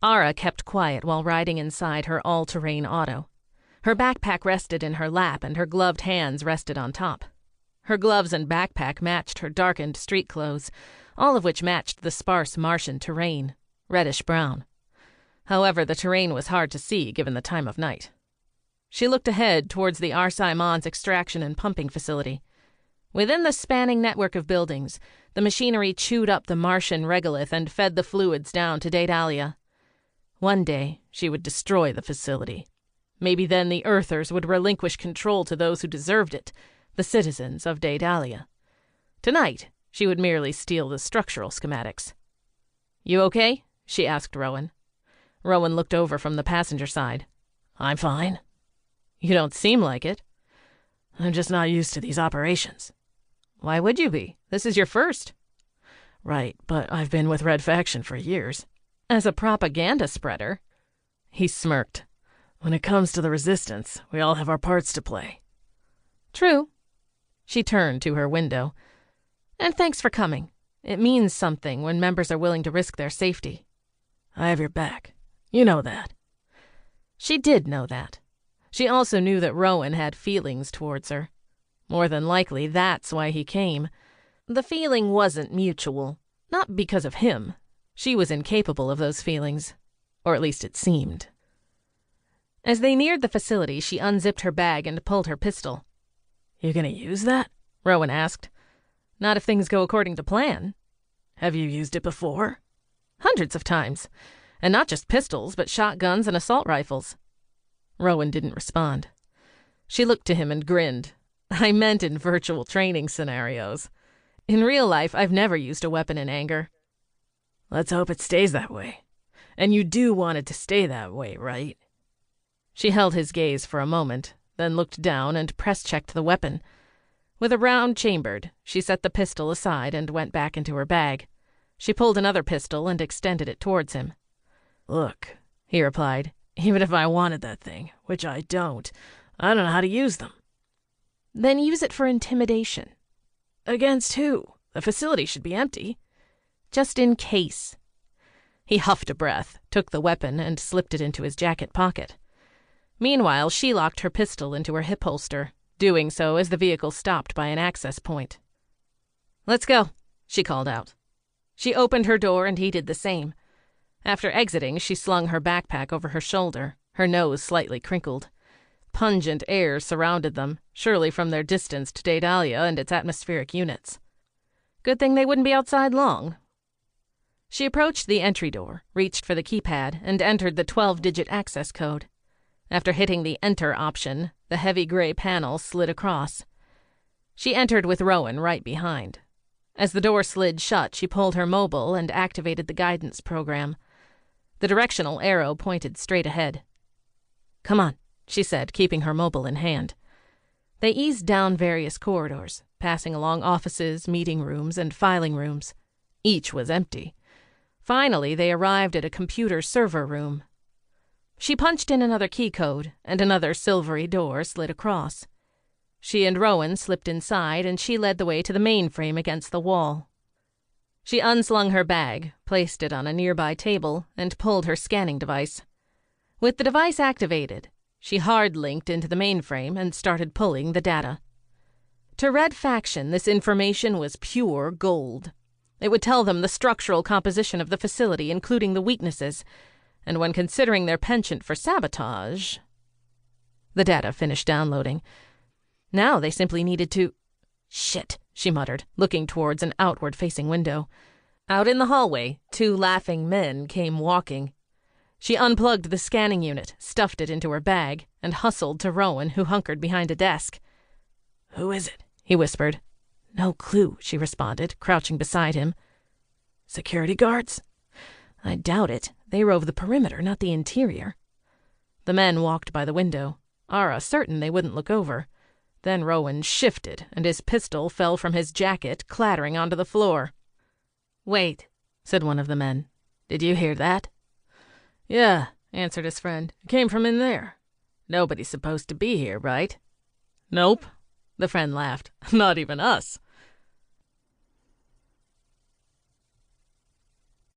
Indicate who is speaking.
Speaker 1: Ara kept quiet while riding inside her all-terrain auto. Her backpack rested in her lap and her gloved hands rested on top. Her gloves and backpack matched her darkened street clothes, all of which matched the sparse Martian terrain, reddish-brown. However, the terrain was hard to see given the time of night. She looked ahead towards the Arsimon's extraction and pumping facility. Within the spanning network of buildings, the machinery chewed up the Martian regolith and fed the fluids down to Daidalia. One day, she would destroy the facility. Maybe then the Earthers would relinquish control to those who deserved it, the citizens of Daidalia. Tonight, she would merely steal the structural schematics. "You okay?" she asked Rowan. Rowan looked over from the passenger side. "I'm fine." "You don't seem like it."
Speaker 2: "I'm just not used to these operations."
Speaker 1: "Why would you be? This is your first."
Speaker 2: "Right, but I've been with Red Faction for years."
Speaker 1: "As a propaganda spreader."
Speaker 2: He smirked. "When it comes to the resistance, we all have our parts to play."
Speaker 1: "True." She turned to her window. "And thanks for coming. It means something when members are willing to risk their safety."
Speaker 2: "I have your back. You know that."
Speaker 1: She did know that. She also knew that Rowan had feelings towards her. More than likely, that's why he came. The feeling wasn't mutual. Not because of him. She was incapable of those feelings. Or at least it seemed. As they neared the facility, she unzipped her bag and pulled her pistol.
Speaker 2: "You gonna use that?"
Speaker 1: Rowan asked. "Not if things go according to plan."
Speaker 2: "Have you used it before?"
Speaker 1: "Hundreds of times. And not just pistols, but shotguns and assault rifles." Rowan didn't respond. She looked to him and grinned. "I meant in virtual training scenarios. In real life, I've never used a weapon in anger."
Speaker 2: "Let's hope it stays that way. And you do want it to stay that way, right?"
Speaker 1: She held his gaze for a moment, then looked down and press-checked the weapon. With a round chambered, she set the pistol aside and went back into her bag. She pulled another pistol and extended it towards him.
Speaker 2: "Look," he replied, "even if I wanted that thing, which I don't know how to use them."
Speaker 1: "Then use it for intimidation."
Speaker 2: "Against who? The facility should be empty."
Speaker 1: "Just in case." He huffed a breath, took the weapon, and slipped it into his jacket pocket. Meanwhile, she locked her pistol into her hip holster, doing so as the vehicle stopped by an access point. "Let's go," she called out. She opened her door and he did the same. After exiting, she slung her backpack over her shoulder, her nose slightly crinkled. Pungent air surrounded them, surely from their distance to Daidalia and its atmospheric units. Good thing they wouldn't be outside long. She approached the entry door, reached for the keypad, and entered the 12-digit access code. After hitting the Enter option, the heavy gray panel slid across. She entered with Rowan right behind. As the door slid shut, she pulled her mobile and activated the guidance program. The directional arrow pointed straight ahead. "Come on," she said, keeping her mobile in hand. They eased down various corridors, passing along offices, meeting rooms, and filing rooms. Each was empty. Finally, they arrived at a computer server room. She punched in another key code, and another silvery door slid across. She and Rowan slipped inside, and she led the way to the mainframe against the wall. She unslung her bag, placed it on a nearby table, and pulled her scanning device. With the device activated, she hard-linked into the mainframe and started pulling the data. To Red Faction, this information was pure gold. It would tell them the structural composition of the facility, including the weaknesses, and when considering their penchant for sabotage... The data finished downloading. Now they simply needed to... "Shit," she muttered, looking towards an outward-facing window. Out in the hallway, 2 laughing men came walking. She unplugged the scanning unit, stuffed it into her bag, and hustled to Rowan, who hunkered behind a desk.
Speaker 2: "Who is it?"
Speaker 1: he whispered. "No clue," she responded, crouching beside him.
Speaker 2: "Security guards?"
Speaker 1: "I doubt it. They rove the perimeter, not the interior." The men walked by the window, Ara certain they wouldn't look over. Then Rowan shifted, and his pistol fell from his jacket, clattering onto the floor. "Wait," said one of the men. "Did you hear that?"
Speaker 2: "Yeah," answered his friend. "It came from in there."
Speaker 1: "Nobody's supposed to be here, right?"
Speaker 2: "Nope."
Speaker 1: The friend laughed. "Not even us."